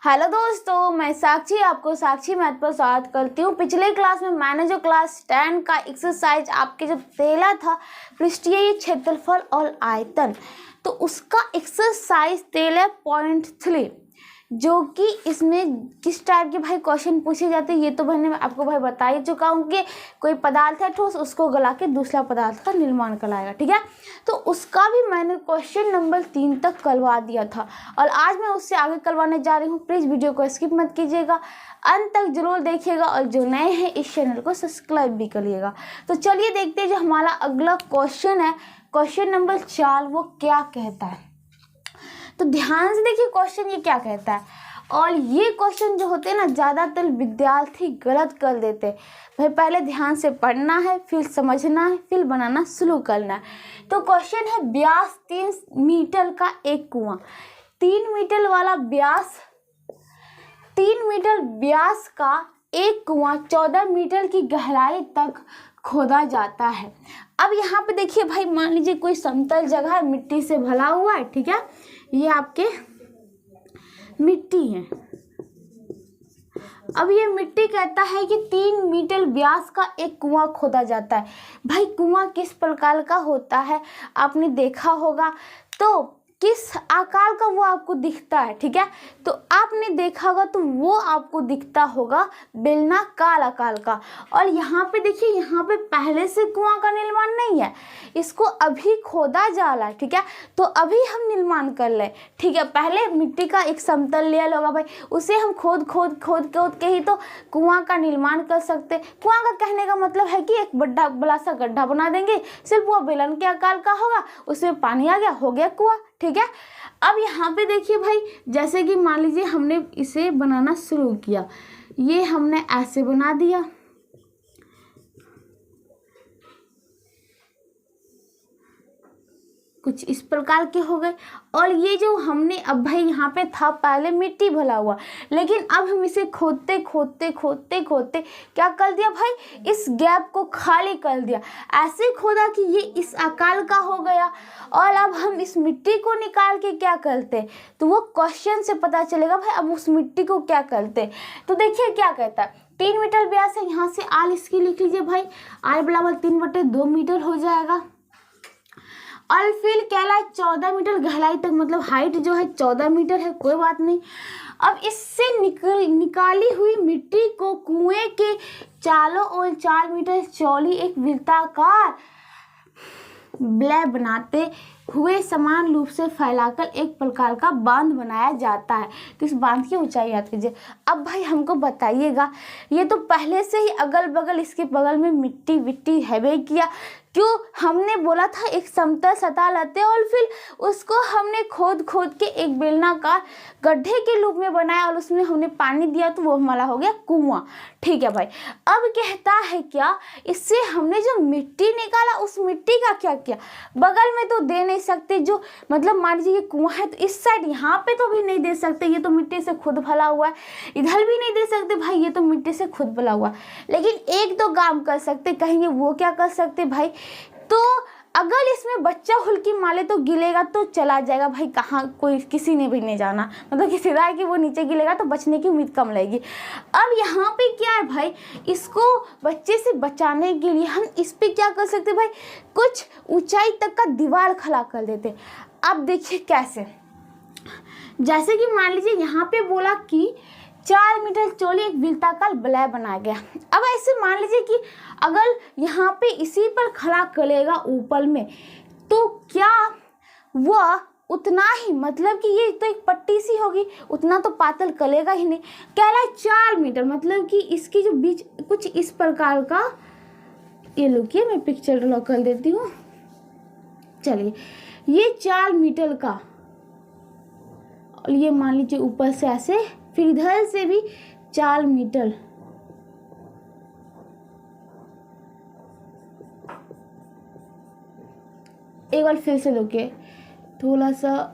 Hello दोस्तों, मैं साक्षी आपको साक्षी मैथ पर स्वागत करती हूँ। पिछले क्लास में मैंने जो क्लास 10 का एक्सरसाइज आपके जो तेला था पृष्ठीय क्षेत्रफल और आयतन, तो उसका एक्सरसाइज 13.3 जो कि इसमें किस टाइप के भाई क्वेश्चन पूछे जाते हैं ये तो मैंने आपको भाई बता ही चुका हूँ कि कोई पदार्थ है ठोस, उसको गला के दूसरा पदार्थ का निर्माण कराएगा। ठीक है, तो उसका भी मैंने क्वेश्चन नंबर 3 तक करवा दिया था और आज मैं उससे आगे करवाने जा रही हूँ। प्लीज़ वीडियो को स्किप मत कीजिएगा, अंत तक जरूर देखिएगा और जो नए हैं इस चैनल को सब्सक्राइब भी करिएगा। तो चलिए देखते हैं जो हमारा अगला क्वेश्चन है, क्वेश्चन नंबर 4, वो क्या कहता है। तो ध्यान से देखिए क्वेश्चन ये क्या कहता है। और ये क्वेश्चन जो होते हैं ना, ज़्यादातर विद्यार्थी गलत कर देते हैं। भाई पहले ध्यान से पढ़ना है, फिर समझना है, फिर बनाना शुरू करना है। तो क्वेश्चन है व्यास 3 मीटर का एक कुआं। 3 मीटर वाला व्यास, 3 मीटर व्यास का एक कुआं 14 मीटर की गहराई तक खोदा जाता है। अब यहाँ पे देखिए भाई, मान लीजिए कोई समतल जगह है, मिट्टी से भरा हुआ है। ठीक है, ये आपके मिट्टी है। अब ये मिट्टी कहता है कि 3 मीटर व्यास का एक कुआं खोदा जाता है। भाई कुआं किस प्रकार का होता है आपने देखा होगा, तो किस आकार का वो आपको दिखता है। ठीक है, तो आपने देखा होगा तो वो आपको दिखता होगा बेलनाकार आकार का। और यहाँ पे देखिए, यहाँ पे पहले से कुआं का निर्माण नहीं है, इसको अभी खोदा जा रहा है। ठीक है, तो अभी हम निर्माण कर ले। ठीक है, पहले मिट्टी का एक समतल लेयर होगा भाई, उसे हम खोद के ही तो कुआं का निर्माण कर सकते। कुआं का कहने का मतलब है कि एक बड़ा सा गड्ढा बना देंगे, सिर्फ वो बेलन के आकार का होगा, उसमें पानी आ गया, हो गया कुआं। ठीक है, अब यहाँ पे देखिए भाई, जैसे कि मान लीजिए हमने इसे बनाना शुरू किया, ये हमने ऐसे बना दिया। कुछ इस प्रकार के हो गए। और ये जो हमने अब भाई यहाँ पे था पहले मिट्टी भला हुआ, लेकिन अब हम इसे खोदते क्या कर दिया भाई, इस गैप को खाली कर दिया। ऐसे खोदा कि ये इस आकार का हो गया। और अब हम इस मिट्टी को निकाल के क्या करते, तो वो क्वेश्चन से पता चलेगा भाई अब उस मिट्टी को क्या करते। तो देखिए क्या कहता है, 3 मीटर व्यास है, यहाँ से आल इसकी लिख लीजिए भाई, आल बराबर 3/2 मीटर हो जाएगा। और फिर कहला 14 मीटर गहराई तक, मतलब हाइट जो है 14 मीटर है, कोई बात नहीं। अब इससे निकाली हुई मिट्टी को कुएं के चारों ओर 4 मीटर चौड़ी एक वृत्ताकार ब्लैब बनाते हुए समान रूप से फैलाकर एक प्रकार का बांध बनाया जाता है। तो इस बांध की ऊंचाई याद कीजिए। अब भाई हमको बताइएगा, ये तो पहले से ही अगल बगल इसके बगल में मिट्टी विट्टी है किया, क्यों हमने बोला था एक समतल सतह लेते और फिर उसको हमने खोद के एक बेलनाकार गड्ढे के रूप में बनाया और उसमें हमने पानी दिया, तो वो हमारा हो गया कुआं। ठीक है भाई, अब कहता है क्या, इससे हमने जो मिट्टी निकाला उस मिट्टी का क्या किया, बगल में तो दे नहीं सकते, जो मतलब मान लीजिए ये कुआं है तो इस साइड यहाँ पे तो भी नहीं दे सकते, ये तो मिट्टी से खुद भला हुआ है। इधर भी नहीं दे सकते भाई, ये तो मिट्टी से खुद भला हुआ। लेकिन एक तो काम कर सकते, कहेंगे वो क्या कर सकते भाई, तो अगर इसमें बच्चा हुल्की मारे तो गिलेगा तो चला जाएगा भाई, कहाँ कोई किसी ने भी नहीं जाना, मतलब किसी राय कि वो नीचे गिलेगा तो बचने की उम्मीद कम रहेगी। अब यहाँ पे क्या है भाई, इसको बच्चे से बचाने के लिए हम इस पे क्या कर सकते भाई, कुछ ऊंचाई तक का दीवार खड़ा कर देते। अब देखिए कैसे, जैसे कि मान लीजिए यहाँ पे बोला कि 4 मीटर चौड़ी एक वृत्ताकार ब्लैब बनाया गया। अब ऐसे मान लीजिए कि अगर यहाँ पे इसी पर खड़ा करेगा ऊपर में, तो क्या वह उतना ही, मतलब कि ये तो एक पट्टी सी होगी, उतना तो पातल करेगा ही नहीं। कह रहा है 4 मीटर, मतलब कि इसकी जो बीच कुछ इस प्रकार का, ये लुकिए मैं पिक्चर ड्रॉ कर देती हूँ। चलिए, ये 4 मीटर का, और ये मान लीजिए ऊपर से ऐसे, फिर इधर से भी 4 मीटर। एक बार फिर से देखिए, थोड़ा सा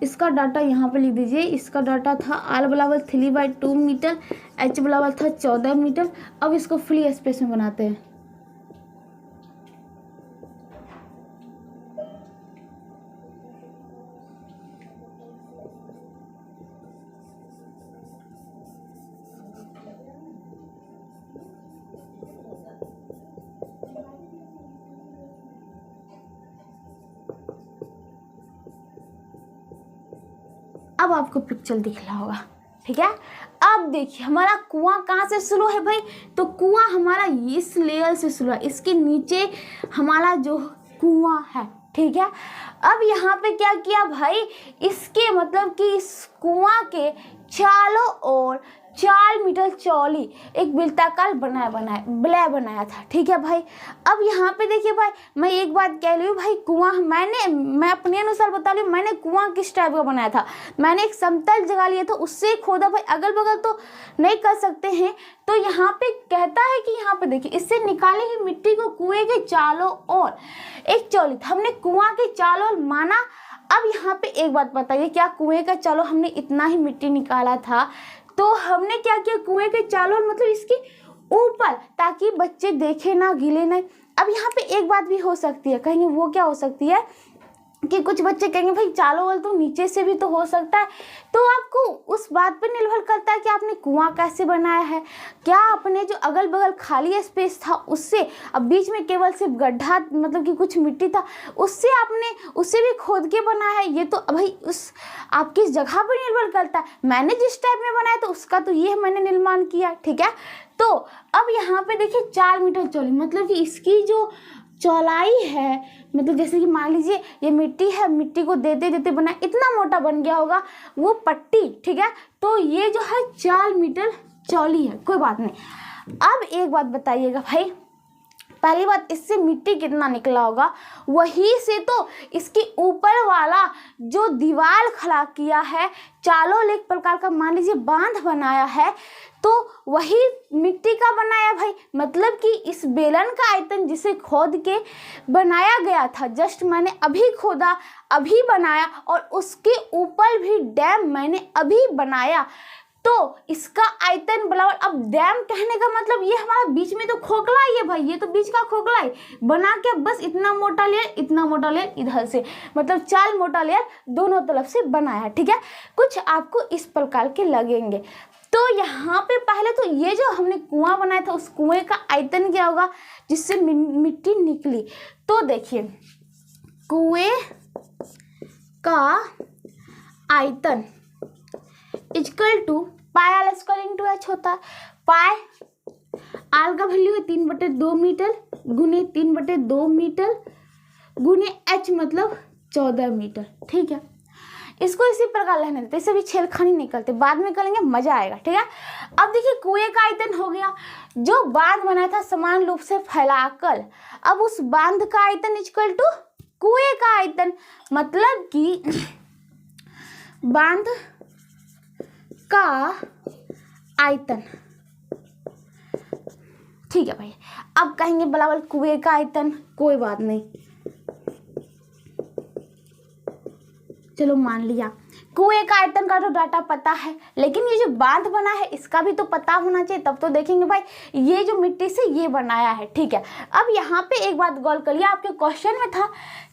इसका डाटा यहाँ पे लिख दीजिए। इसका डाटा था आर बराबर 3/2 मीटर, एच बराबर था 14 मीटर। अब इसको फ्री स्पेस में बनाते हैं। अब आपको पिक्चर दिख रहा होगा, ठीक है। अब देखिए हमारा कुआं कहाँ से शुरू है भाई, तो कुआं हमारा इस लेयर से शुरू है, इसके नीचे हमारा जो कुआं है, ठीक है। अब यहाँ पे क्या किया भाई, इसके मतलब कि इस कुआं के चारों ओर 4 मीटर चौड़ी एक वृत्ताकार बनाया था, ठीक है भाई। अब यहाँ पे देखिए भाई, मैं एक बात कह रही हूँ भाई, कुआं मैं अपने अनुसार बता रही हूँ, मैंने कुआं किस टाइप का बनाया था। मैंने एक समतल जगह लिया था, उससे खोदा भाई, अगल बगल तो नहीं कर सकते हैं। तो यहाँ पे कहता है कि यहाँ पे देखिए, इससे निकाली हुई मिट्टी को कुएं के चारों ओर एक चौड़ी था, हमने कुआं के चारों ओर माना। अब यहाँ पे एक बात बताइए, क्या कुएं का चारों हमने इतना ही मिट्टी निकाला था, तो हमने क्या किया, कुएं के चारों मतलब इसके ऊपर, ताकि बच्चे देखे ना, गिले ना। अब यहाँ पे एक बात भी हो सकती है, कहेंगे वो क्या हो सकती है कि कुछ बच्चे कहेंगे भाई चारों ओर तो नीचे से भी तो हो सकता है। तो आपको उस बात पर निर्भर करता है कि आपने कुआं कैसे बनाया है। क्या आपने जो अगल बगल खाली स्पेस था उससे, अब बीच में केवल सिर्फ गड्ढा मतलब कि कुछ मिट्टी था, उससे आपने उसे भी खोद के बनाया है, ये तो भाई उस आपकी जगह पर निर्भर करता है। मैंने जिस टाइप में बनाया तो उसका तो ये मैंने निर्माण किया, ठीक है। तो अब यहाँ पे देखिए 4 मीटर चौड़ी, मतलब कि इसकी जो चौड़ाई है, मतलब जैसे कि मान लीजिए ये मिट्टी है, मिट्टी को देते देते बना इतना मोटा बन गया होगा वो पट्टी, ठीक है। तो ये जो है 4 मीटर चौड़ी है, कोई बात नहीं। अब एक बात बताइएगा भाई, पहली बात, इससे मिट्टी कितना निकला होगा, वही से तो इसके ऊपर वाला जो दीवार खड़ा किया है, चारों एक प्रकार का मान लीजिए बांध बनाया है, तो वही मिट्टी का बनाया भाई। मतलब कि इस बेलन का आयतन जिसे खोद के बनाया गया था, जस्ट मैंने अभी खोदा, अभी बनाया, और उसके ऊपर भी डैम मैंने अभी बनाया, तो इसका आयतन बराबर। अब डैम कहने का मतलब ये हमारा बीच में तो खोखला ही है भाई, ये तो बीच का खोखला है, बना के बस इतना मोटा लेयर इधर से, मतलब 4 मोटा लेयर दोनों तरफ से बनाया है, ठीक है। कुछ आपको इस प्रकार के लगेंगे। तो यहाँ पे पहले तो ये जो हमने कुआं बनाया था, उस कुएं का आयतन क्या होगा जिससे मिट्टी निकली, तो देखिए कुएं का आयतन equal to pi R square into H होता है। पाई आर का वैल्यू है 3/2 मीटर गुने 3/2 मीटर गुने एच मतलब 14 मीटर, ठीक है। इसको इसी प्रकार रहने देते, इससे भी छेड़खानी नहीं करते, बाद में करेंगे, मजा आएगा, ठीक है। अब देखिए कुएं का आयतन हो गया, जो बांध बनाया था समान रूप से फैलाकर, अब उस बांध का आयतन इक्वल टू कुएं का आयतन, मतलब कि बांध का आयतन, ठीक है भाई। अब कहेंगे बराबर कुएं का आयतन, कोई बात नहीं, चलो मान लिया। कुएं का आयतन का तो डाटा पता है, लेकिन ये जो बांध बना है इसका भी तो पता होना चाहिए, तब तो देखेंगे भाई ये जो मिट्टी से ये बनाया है, ठीक है। अब यहाँ पे एक बात गौर करिए, आपके क्वेश्चन में था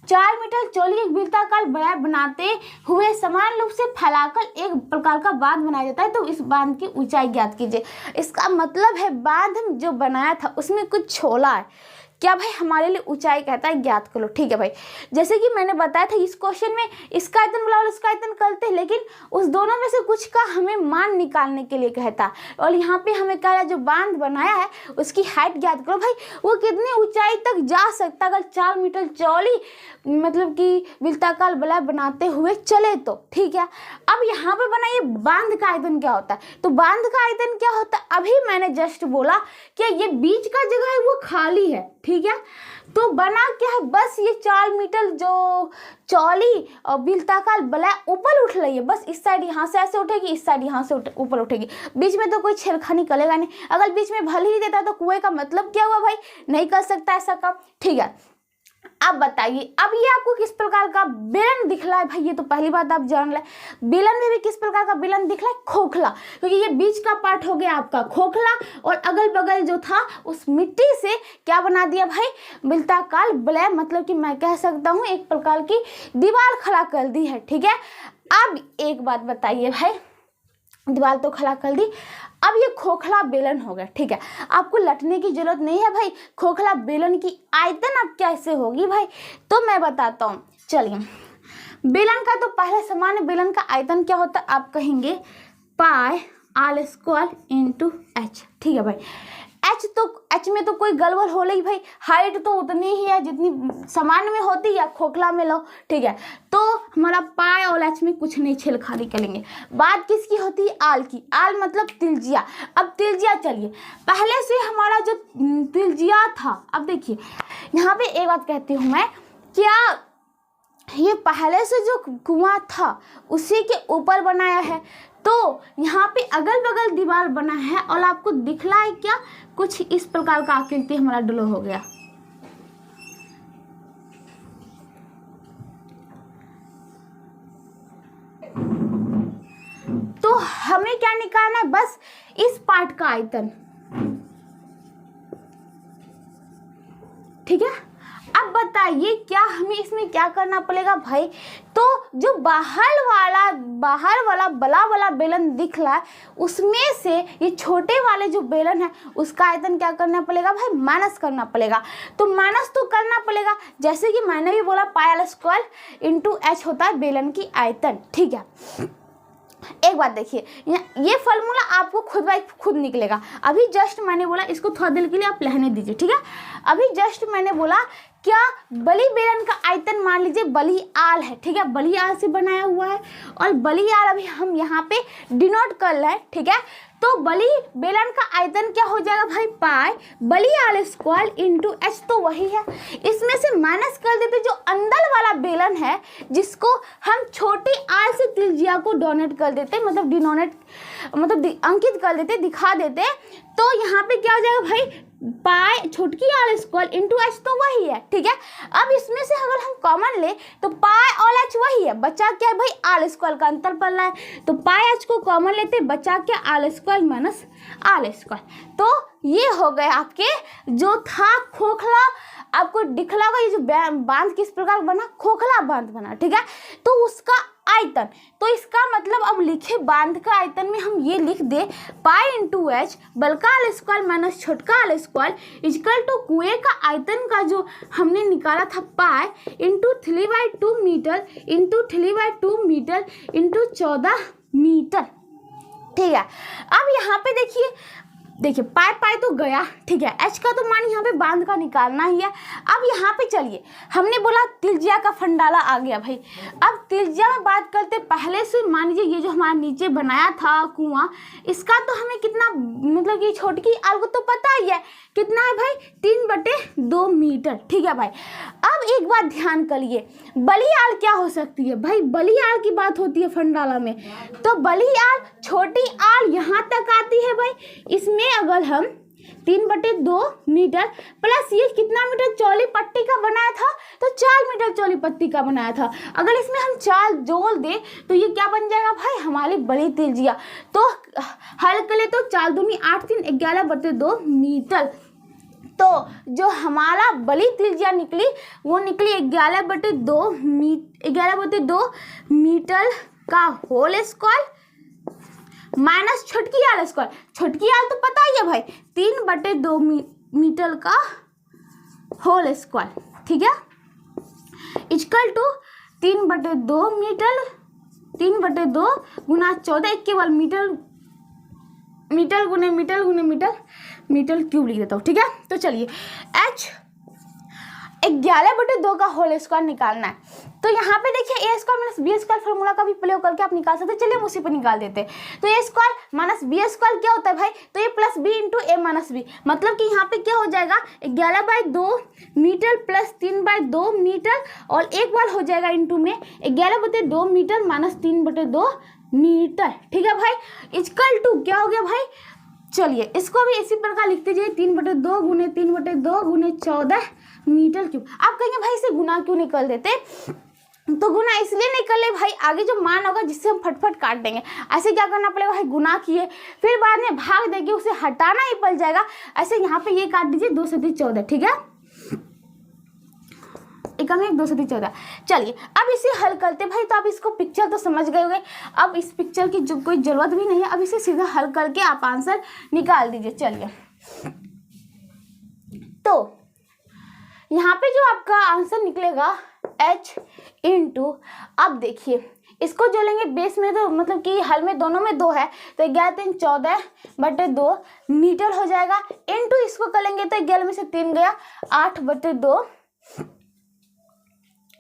4 मीटर चौड़ी एक वृत्ताकार बनाते हुए समान रूप से फैलाकर एक प्रकार का बांध बनाया जाता है, तो इस बांध की ऊंचाई ज्ञात कीजिए। इसका मतलब है बांध जो बनाया था उसमें कुछ छोला है, क्या भाई हमारे लिए ऊंचाई कहता है ज्ञात करो, ठीक है भाई। जैसे कि मैंने बताया था इस क्वेश्चन में इसका आयतन बराबर उसका आयतन करते हैं, लेकिन उस दोनों में से कुछ का हमें मान निकालने के लिए कहता है, और यहाँ पे हमें कह रहा है जो बांध बनाया है उसकी हाइट ज्ञात करो भाई, वो कितनी ऊंचाई तक जा सकता अगर 4 मीटर चौड़ी मतलब कि वृत्ताकार बनाते हुए चले तो, ठीक है। अब यहाँ पे बनाइए बांध का आयतन क्या होता है, तो बांध का आयतन क्या होता है, अभी मैंने जस्ट बोला कि ये बीच का जगह है वो खाली है, ठीक है। तो बना क्या है, बस ये 4 मीटर जो चौड़ी और वृत्ताकार बला ऊपर उठ रही है, बस इस साइड यहाँ से ऐसे उठेगी, इस साइड यहाँ से ऊपर उठेगी, बीच में तो कोई छेड़खानी करेगा नहीं। अगर बीच में भले ही देता तो कुएं का मतलब क्या हुआ भाई, नहीं कर सकता ऐसा काम, ठीक है। अब बताइए, अब ये आपको किस प्रकार का बेलन दिख रहा है भाई, ये तो पहली बात आप जान लें, बेलन में भी किस प्रकार का बेलन दिख रहा है, खोखला, क्योंकि ये बीच का पार्ट हो गया आपका खोखला, और अगल बगल जो था उस मिट्टी से क्या बना दिया भाई, वृत्ताकार ब्लैक, मतलब कि मैं कह सकता हूँ एक प्रकार की दीवार खड़ा कर दी है, ठीक है। अब एक बात बताइए भाई, दीवार तो खड़ा कर दी, अब ये खोखला बेलन हो गया, ठीक है। आपको लटने की जरूरत नहीं है भाई, खोखला बेलन की आयतन अब कैसे होगी भाई, तो मैं बताता हूँ, चलिए बेलन का तो पहले सामान्य बेलन का आयतन क्या होता है, आप कहेंगे पाई आल स्क्वायर इंटू एच। ठीक है भाई, एच में तो कोई गड़बड़ हो रही भाई, हाइट तो उतनी ही है जितनी सामान्य में होती है, खोखला में लो। ठीक है, तो हमारा पाई और एच में कुछ नहीं छेड़खानी करेंगे। बात किसकी होती है, आल की। आल मतलब त्रिज्या। अब त्रिज्या चलिए, पहले से हमारा जो त्रिज्या था, अब देखिए यहाँ पे एक बात कहती हूँ मैं, क्या ये पहले से जो कुआं था उसी के ऊपर बनाया है, तो यहाँ पे अगल बगल दीवार बना है और आपको दिख रहा है क्या, कुछ इस प्रकार का आकृति हमारा ड्रॉ हो गया। तो हमें क्या निकालना है, बस इस पार्ट का आयतन। ठीक है, अब बताइए क्या हमें इसमें क्या करना पड़ेगा भाई, तो जो बाहर वाला बड़ा वाला बेलन दिख रहा है उसमें से ये छोटे वाले जो बेलन है उसका आयतन क्या करना पड़ेगा भाई, माइनस करना पड़ेगा। तो माइनस तो करना पड़ेगा, जैसे कि मैंने भी बोला पाई आल स्क्वायर इंटू एच होता है बेलन की आयतन। ठीक है, एक बात देखिए, ये फॉर्मूला आपको खुद बाई खुद निकलेगा। अभी जस्ट मैंने बोला, इसको थोड़ा देर के लिए आप रहने दीजिए। ठीक है, अभी जस्ट मैंने बोला क्या, बली बेलन का आयतन मान लीजिए बली आल है। ठीक है, बली आल से बनाया हुआ है और बली आल अभी हम यहाँ पे डिनोट कर रहे हैं। ठीक है, तो बली बेलन का आयतन क्या हो जाएगा भाई, पाई बली आल स्क्वायर इंटू एच, तो वही है। इसमें से माइनस कर देते जो अंदर वाला बेलन है, जिसको हम छोटी आल से त्रिज्या को डोनेट कर देते, मतलब डिनोनेट मतलब अंकित कर देते, दिखा देते, तो यहाँ पे क्या हो जाएगा भाई, पाई छोटकी आल स्क्वायर इंटू एच, तो वही है। ठीक है, अब इसमें से अगर हम कॉमन ले तो पाई और एच वही है, बचा क्या है भाई, आल स्क्वायर का अंतर पड़ रहा है, तो पाई एच को कॉमन लेते, बचा क्या, आल स्क्वायर माइनस आल स्क्वायर। तो ये हो गए आपके जो था खोखला, आपको दिखला होगा ये जो बांध किस प्रकार बना, खोखला बांध बना। ठीक है, तो उसका आयतन, तो इसका मतलब अब लिखे बांध का आयतन में हम ये लिख दे पाई इंटू एच बल्का आल स्क्वायर माइनस छोटका आल स्क्वायर इक्वल टू कुएं का आयतन का जो हमने निकाला था pi into 3/2 metre into 3/2 metre into 14 metre. ठीक है, अब यहाँ पे देखिए पाई तो गया। ठीक है, एच का तो मान यहाँ पे बांध का निकालना ही है। अब यहाँ पे चलिए, हमने बोला त्रिज्या का फंडाला आ गया भाई। अब त्रिज्या में बात करते, पहले से मान लीजिए ये जो हमारा नीचे बनाया था कुआं, इसका तो हमें कितना, मतलब कि छोटकी आल को तो पता ही है कितना है भाई, 3/2 मीटर। ठीक है भाई, अब एक बात ध्यान करिए, बली आल क्या हो सकती है भाई, बली आल की बात होती है फंडाला में, तो बली आल छोटी आल यहाँ तक आती है भाई। इसमें अगर हम 3/2 मीटर प्लस ये कितना मीटर चौली पट्टी का बनाया था, तो 4 मीटर चौली पट्टी का बनाया था, अगर इसमें हम 4 जोड़ दें तो ये क्या बन जाएगा भाई, हमारी बड़ी त्रिज्या। तो हल के लिए तो 4 दूनी 8 3 11/2 मीटर। तो जो हमारा बड़ी त्रिज्या निकली वो निकली 11/2 मीटर का होल स्क्वायर माइनस छोटकी आल स्क्वायर। छोटकी आल तो पता ही है भाई, 3/2 मीटर का होल स्क्वायर। ठीक है, इक्वल टू 3/2 मीटर, 3/2 गुना 14, केवल मीटर गुने मीटर क्यूब लिख देता हूँ। ठीक है, तो चलिए एच 11/2 का होल स्क्वायर निकालना है। तो यहाँ पे देखिए A square minus B square formula का भी प्रयोग करके आप निकाल सकते हैं। चलिए हम उसी पर निकाल देते हैं। तो ए स्क्वायर माइनस बी स्क्वायर क्या होता है भाई, तो ए प्लस बी इंटू ए माइनस बी, मतलब कि यहाँ पे क्या हो जाएगा 11/2 मीटर प्लस 3/2 मीटर और एक बार हो जाएगा इंटू में 11/2 मीटर माइनस 3/2 मीटर। ठीक है भाई, इक्वल टू क्या हो गया भाई, चलिए इसको भी इसी प्रकार लिखते जाइए 3/2 गुने 3/2 गुने 14 मीटर क्यूब। आप कहेंगे भाई इसे गुना क्यों नहीं कर देते, तो गुना इसलिए नहीं कर ले भाई, आगे जो मान होगा जिससे हम फटफट काट देंगे। ऐसे क्या करना पड़ेगा भाई, गुना किए फिर बाद में भाग देंगे, उसे हटाना ही पड़ जाएगा। ऐसे यहाँ पे ये काट दीजिए 2 × 14। ठीक है, 2 × 14। चलिए अब इसे हल करते भाई। तो आप इसको पिक्चर तो समझ गए होंगे, अब इस पिक्चर की जो कोई जरूरत भी नहीं है, अब इसे सीधा हल करके आप आंसर निकाल दीजिए। चलिए, तो यहाँ पे जो आपका आंसर निकलेगा h इंटू, अब देखिए इसको जो लेंगे बेस में तो मतलब कि हल में दोनों में 2 है तो 11×3 = 14/2 मीटर हो जाएगा, इंटू इसको करेंगे तो 11 में से 3 गया 8/2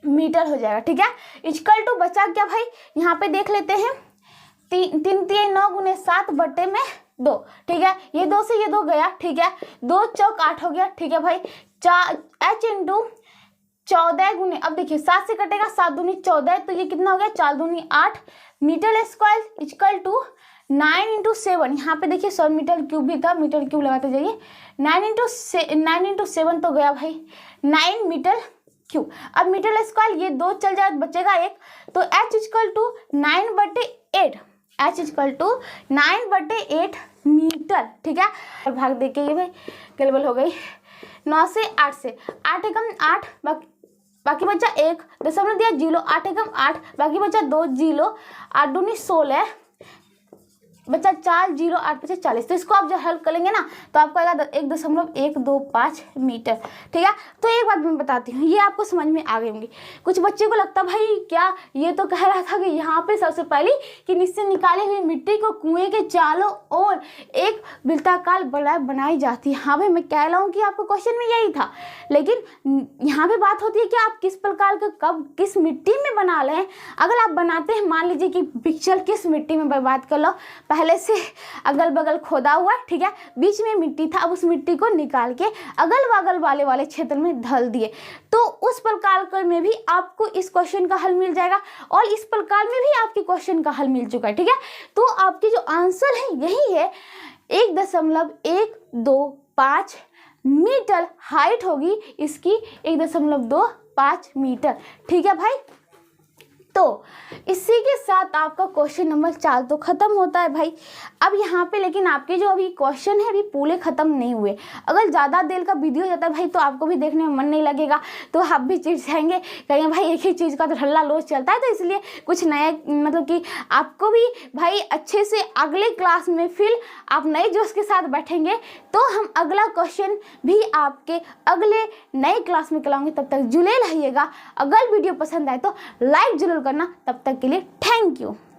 मीटर हो जाएगा। ठीक है, इक्वल टू बचा क्या भाई, यहाँ पे देख लेते हैं 3 3 9 × 7/2। ठीक है, ये 2 से ये 2 गया। ठीक है, 2 चौक 8 हो गया। ठीक है भाई, h इंटू 14 गुने, अब देखिए 7 से कटेगा 7 दूनी 14, तो ये कितना हो गया 4 दूनी 8 मीटर स्क्वायर इक्वल टू 9×7। यहाँ पे देखिए 100 मीटर क्यूब भी था, मीटर क्यूब लगाते जाइए। 9×7 तो गया भाई 9 मीटर क्यूब। अब मीटर स्क्वायर ये 2 चल जाए बचेगा 1, तो h equal to 9/8, h equal to 9/8 metre. ठीक है, और भाग दे के ये भाई गलबल हो गई 9 से 8 से 8 एकम 8 बाकी बचा 1 दशमलव दिया 0, 8 एकम 8 बाकी बचा 2 0, 8 दूनी 16 बचा 4 0, 8 बचा 40। तो इसको आप जब हेल्प करेंगे ना तो आपको आएगा 1.125 मीटर। ठीक है, तो एक बात मैं बताती हूँ, ये आपको समझ में आ गई होंगी। कुछ बच्चे को लगता भाई क्या ये तो कह रहा था कि यहाँ पे सबसे पहले कि नीचे निकाली हुई मिट्टी को कुएं के चारों ओर एक वृत्ताकार बनाई जाती है। हाँ भाई, मैं कह रहा हूँ कि आपको क्वेश्चन में यही था, लेकिन यहाँ पे बात होती है कि आप किस प्रकार का कब किस मिट्टी में बना रहे हैं। अगर आप बनाते हैं, मान लीजिए कि पिक्चर किस मिट्टी में बर्बाद कर लो, पहले से अगल बगल खोदा हुआ, ठीक है, बीच में मिट्टी था, अब उस मिट्टी को निकाल के अगल बगल वाले क्षेत्र में ढल दिए, तो उस प्रकार में भी आपको इस क्वेश्चन का हल मिल जाएगा और इस प्रकार में भी आपके क्वेश्चन का हल मिल चुका है। ठीक है, तो आपके जो आंसर है यही है 1.125 मीटर हाइट होगी इसकी, 1.25 मीटर। ठीक है भाई, तो इसी के साथ आपका क्वेश्चन नंबर 4 तो खत्म होता है भाई। अब यहाँ पे लेकिन आपके जो अभी क्वेश्चन है अभी पूरे खत्म नहीं हुए। अगर ज़्यादा देर का वीडियो हो जाता है भाई तो आपको भी देखने में मन नहीं लगेगा, तो आप भी चिढ़ जाएंगे, कहेंगे भाई एक ही चीज़ का तो हल्ला रोज चलता है, तो इसलिए कुछ नया मतलब कि आपको भी भाई अच्छे से अगले क्लास में फिर आप नए जोश के साथ बैठेंगे तो हम अगला क्वेश्चन भी आपके अगले नए क्लास में कराऊंगे। तब तक जुड़े रहिएगा। अगर वीडियो पसंद आए तो लाइक जरूर करना। तब तक के लिए थैंक यू।